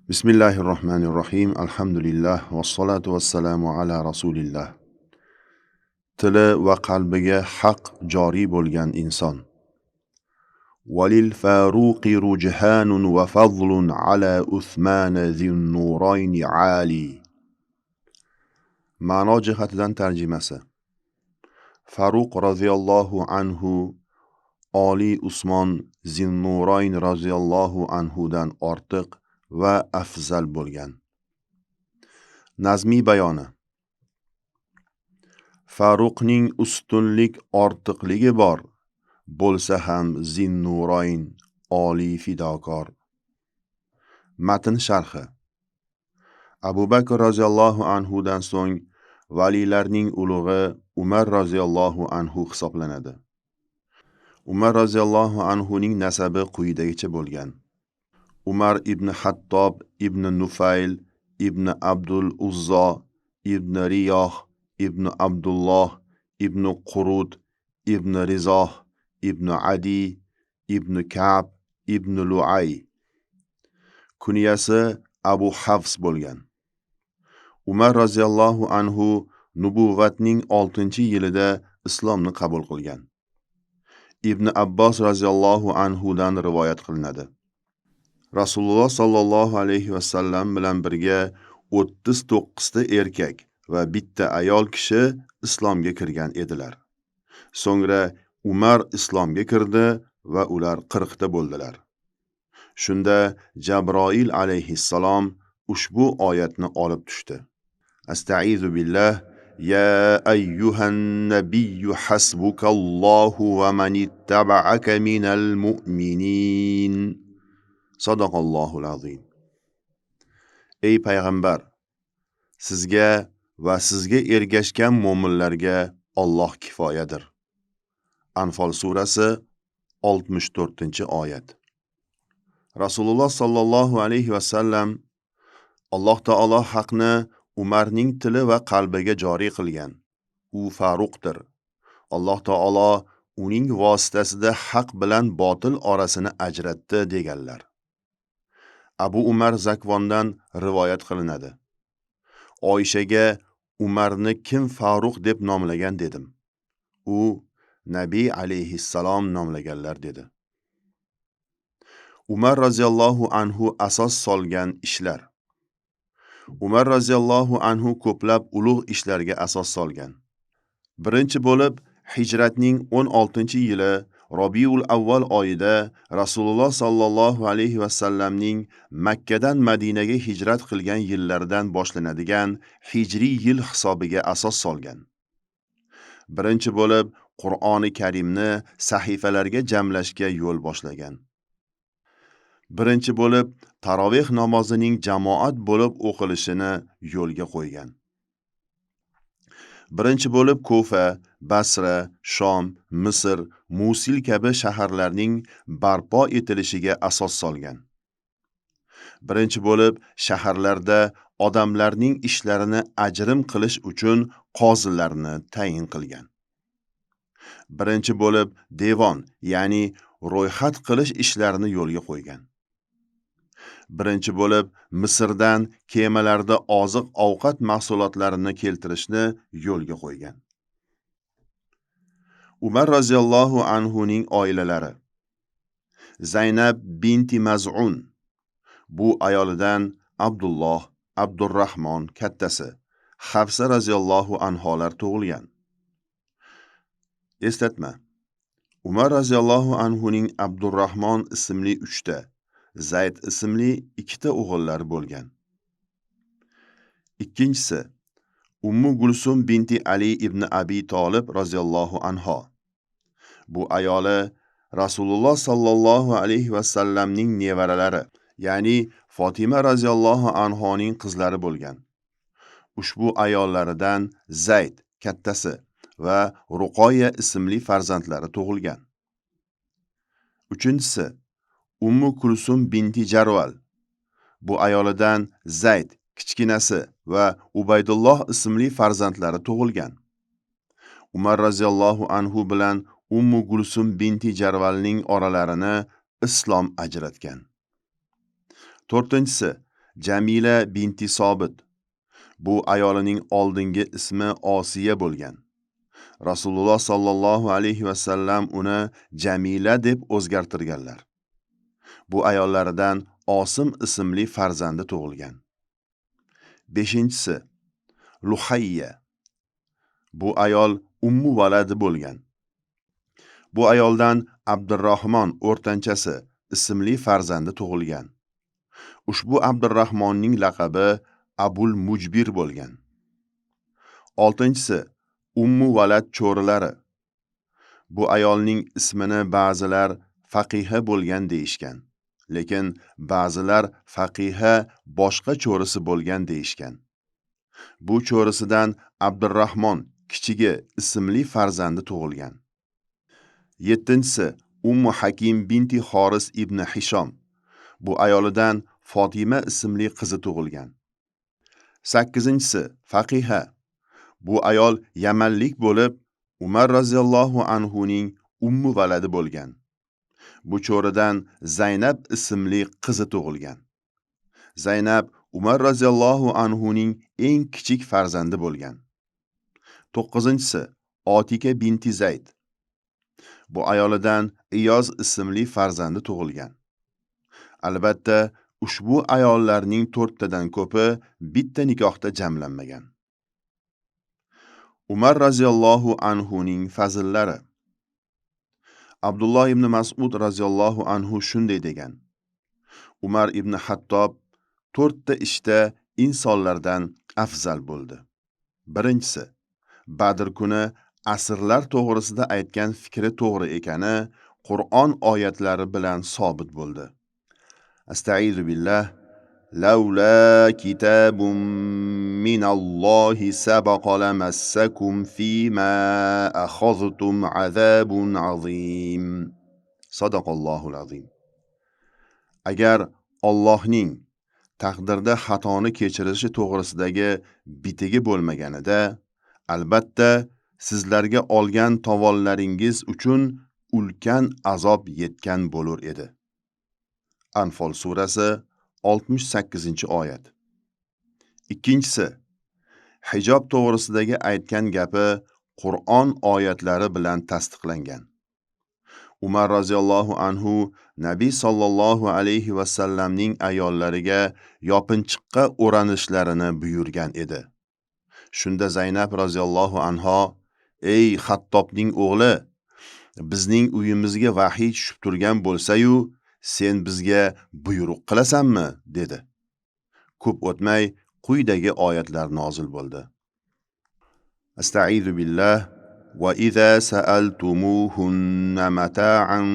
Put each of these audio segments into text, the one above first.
Bismillahirrohmanirrohim. Alhamdulillah vassalatu vassalamu ala rasulillah. Tili va qalbiga haq joriy bo'lgan inson. Walil faruqi rujhanun va fadlun ala Uthman zin nurayni ali. Ma'no jihatidan tarjimasi. Faruq roziyallohu anhu Oli Usmon Zinnurayn roziyallohu anhudan ortiq va afzal bo'lgan. Nazmiy bayoni. Faruqning ustunlik ortiqligi bor, bo'lsa ham Zinnurayn oli fidokor. Matn sharhi. Abu Bakr roziyallohu anhudan so'ng valilarning ulug'i Umar roziyallohu anhu hisoblanadi. Umar roziyallohu anhuning nasabi quyidagicha bo'lgan. Umar ibn Hattob ibn Nufayl ibn Abdul Uzzo ibn Riyoh ibn Abdulloh ibn Qurud ibn Rizoh ibn Adi ibn Ka'b ibn Lu'ay. Kunyasi Abu Hafs bo'lgan. Umar roziyallohu anhu nubuvvatning 6-yilida islomni qabul qilgan. Ibn Abbos roziyallohu anhudan rivoyat qilinadi. Rasululloh sallallohu alayhi vasallam bilan birga 39 ta erkak va bitta ayol kishi islomga kirgan edilar. So'ngra Umar islomga kirdi va ular 40 ta bo'ldilar. Shunda Jabroil alayhissalom ushbu oyatni olib tushdi. Astaizu billah. Ya ayyuhan nabiyyu hasbukallohu va man ittaba'aka minal mu'minin. Sadaqallohul azim. Ey payg'ambar, sizga va sizga ergashgan mo'minlarga Alloh kifoyadir. Anfal surasi 64-oyat. Rasululloh sallallohu alayhi vasallam Alloh taolo haqni Umarning tili va qalbiga joriy qilgan. U Faruqdir. Alloh taolo uning vositasida haq bilan botil orasini ajratdi deganlar. Abu Umar Zakvondan rivoyat qilinadi. Oyshaga Umarni kim Faruq deb nomlagan dedim. U Nabiy alayhissalom nomlaganlar dedi. Umar roziyallohu anhu asos solgan ishlar. Umar roziyallohu anhu ko'plab ulug' ishlarga asos solgan. Birinchi bo'lib Hijratning 16-yili Robiul Avval oyida Rasululloh sallallohu alayhi vasallamning Makkadan Madinaga hijrat qilgan yillaridan boshlanadigan hijriy yil hisobiga asos solgan. Birinchi bo'lib Qur'oni Karimni sahifalarga jamlashga yo'l boshlagan. Birinchi bo'lib taroveh namozining jamoat bo'lib o'qilishini yo'lga qo'ygan. Birinchi bo'lib Kufa, Basra, Shom, Misr, Musil kabi shaharlarning barpo etilishiga asos solgan. Birinchi bo'lib shaharlarda odamlarning ishlarini ajrim qilish uchun qozilarni tayin qilgan. Birinchi bo'lib devon, ya'ni ro'yxat qilish ishlarini yo'lga qo'ygan. Birinchi bo'lib Misrdan kemalarda oziq-ovqat mahsulotlarini keltirishni yo'lga qo'ygan. Umar roziyallohu anhuning oilalari. Zaynab binti Maz'un. Bu ayolidan Abdulloh, Abdurrahmon kattasi, Hafsa roziyallohu anholar tug'ilgan. Eslatma. Umar roziyallohu anhuning Abdurrahmon ismli 3 ta, Zayd ismli 2 ta o'g'illari bo'lgan. Ikkinchisi, Ummu Gulsum binti Ali ibn Abi Tolib roziyallohu anho. Bu ayoli Rasululloh sallallohu alayhi vasallamning nevaralari, ya'ni Fatima roziyallohu anhoning qizlari bo'lgan. Ushbu ayollaridan Zayd kattasi va Ruqoya ismli farzandlari tug'ilgan. Uchinchisi, Ummu Kulsum binti Jarval. Bu ayolidan Zayd kichkinasi va Ubaydulloh ismli farzandlari tug'ilgan. Umar roziyallohu anhu bilan Ummu Gulsum binti Jarvalning oralarini islom ajratgan. To'rtinchisi, Jamila binti Sobit. Bu ayolining oldingi ismi Osiya bo'lgan. Rasululloh sallallohu alayhi va sallam uni Jamila deb o'zgartirganlar. Bu ayollaridan Osim ismli farzandi tug'ilgan. 5-si Luhayya. Bu ayol Ummu Valadi bo'lgan. Bu ayoldan Abdurrahmon o'rtanchasi ismli farzandi tug'ilgan. Ushbu Abdurrahmonning laqabi Abul Mujbir bo'lgan. 6-si Ummu Valad cho'rilari. Bu ayolning ismini ba'zilar faqiha bo'lgan deyishgan, lekin ba'zilar faqiha boshqa cho'risi bo'lgan deyishgan. Bu cho'risidan Abdurrahmon kichigi ismli farzandi tug'ilgan. 7-si Ummu Hakim binti Xoris ibn Hishom. Bu ayolidan Fatima ismli qizi tug'ilgan. 8-si Faqiha. Bu ayol Yamanlik bo'lib, Umar roziyallohu anhuning ummu valadi bo'lgan. Bu cho'ridan Zaynab ismli qizi tug'ilgan. Zaynab Umar roziyallohu anhuning eng kichik farzandi bo'lgan. 9-si Otika binti Zayd. Bu ayolidan Iyoz ismli farzandi tug'ilgan. Albatta, ushbu ayollarning 4tadan ko'pi bitta nikohda jamlanmagan. Umar roziyallohu anhuning fazillari. Abdulloh ibn Mas'ud roziyallohu anhu shunday degan: Umar ibn Hattob 4ta ishda insonlardan afzal bo'ldi. 1-si Badr kuni asrlar to'g'risida aytgan fikri to'g'ri ekani Qur'on oyatlari bilan sobit bo'ldi. Astaizu billah. Laula kitabun minallohi sabaqa lamassakum fima akhadhtum azabun azim. Sadaqallohul azim. Agar Allohning taqdirda xatoni kechirishi to'g'risidagi bitigi bo'lmaganida, albatta sizlarga olgan tovonlaringiz uchun ulkan azob yetgan bo'lur edi. Anfal surasi 68-oyat. 2-si Hijob to'g'risidagi aytgan gapi Qur'on oyatlari bilan tasdiqlangan. Umar roziyallohu anhu Nabiy sallallohu alayhi va sallamning ayollariga yopinchiqqa o'ranishlarini buyurgan edi. Shunda Zaynab roziyallohu anha: "Ey Xattobning o'g'li, bizning uyimizga vahiy tushib turgan bo'lsa-yu, sen bizga buyruq qilasanmi?" dedi. Ko'p o'tmay quyidagi oyatlar nozil bo'ldi. Astaizu billah. Va idza sa'altumuhunna mata'an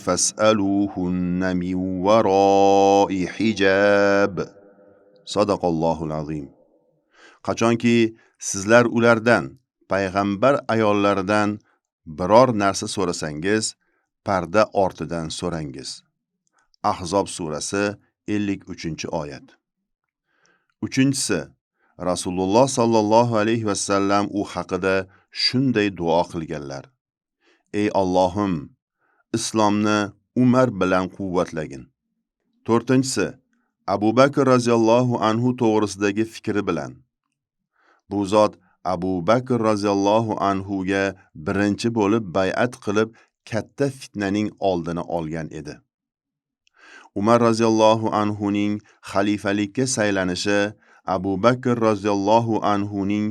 fas'aluhunna min wara'i hijab. Sadaqallohul azim. Qachonki sizlar ulardan, payg'ambar ayollaridan biror narsa so'rasangiz, parda ortidan so'rangiz. Ahzob surasi 53-oyat. 3-si Rasululloh sallallohu alayhi va sallam u haqida shunday duo qilganlar: Ey Allohim, islomni Umar bilan quvvatlagin. 4-si Abu Bakr roziyallohu anhu to'g'risidagi fikri bilan. Bu zot Abu Bakr roziyallohu anhuga birinchi bo'lib bay'at qilib, katta fitnaning oldini olgan edi. Umar roziyallohu anhuning xalifalikka saylanishi Abu Bakr roziyallohu anhuning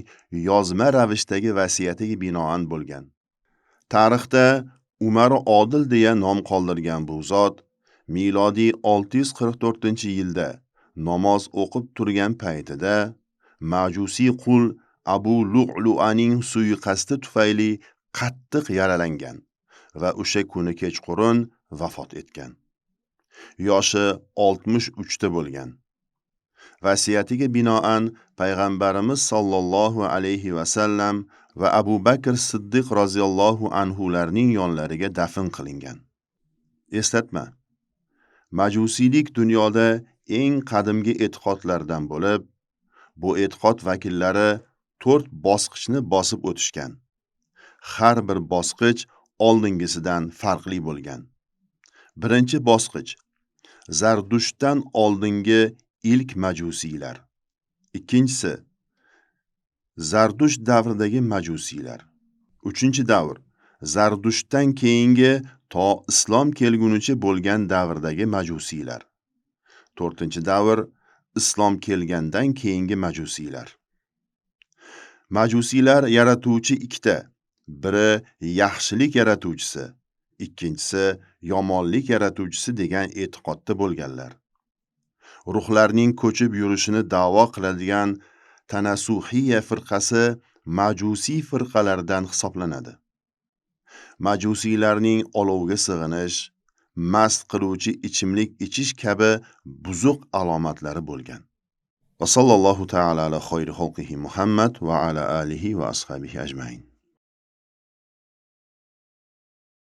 yozma ravishdagi vasiyatiga binoan bo'lgan. Tarixda Umar odil deya nom qoldirgan bu zot milodiy 644-yilda namoz o'qib turgan paytida Majusiy qul Abu Lu'lu'aning suiqasdi tufayli qattiq yaralangan va o'sha kuni kechqurun vafot etgan. Yoshi 63 bo'lgan. Vasiyatiga binoan payg'ambarimiz sallallohu alayhi va sallam va Abu Bakr Siddiq roziyallohu anhularning yonlariga dafn qilingan. Eslatma. Majusiylik dunyoda eng qadimgi e'tiqodlardan bo'lib, bu e'tiqod vakillari 4 bosqichni bosib o'tishgan. Har bir bosqich oldingisidan farqli bo'lgan. Birinchi bosqich Zardushtdan oldingi ilk majusiylar. Ikkinchisi, Zardusht davridagi majusiylar. Uchinchi davr, Zardushtdan keyingi to islom kelgunicha bo'lgan davrdagi majusiylar. To'rtinchi davr, islom kelgandan keyingi majusiylar. Majusiylar yaratuvchi ikkita. Biri yaxshilik yaratuvchisi, ikkinchisi yomonlik yaratuvchisi degan e'tiqodda bo'lganlar. Ruhlarning ko'chib yurishini da'vo qiladigan Tanasuhiya firqasi majusiy firqalardan hisoblanadi. Majusiylarning olovga sig'inish, mast qiluvchi ichimlik ichish kabi buzuq alomatlari bo'lgan. Va sallallohu ta'ala ala xayri xalqihi Muhammad va ala alihi va ashabihi ajmain.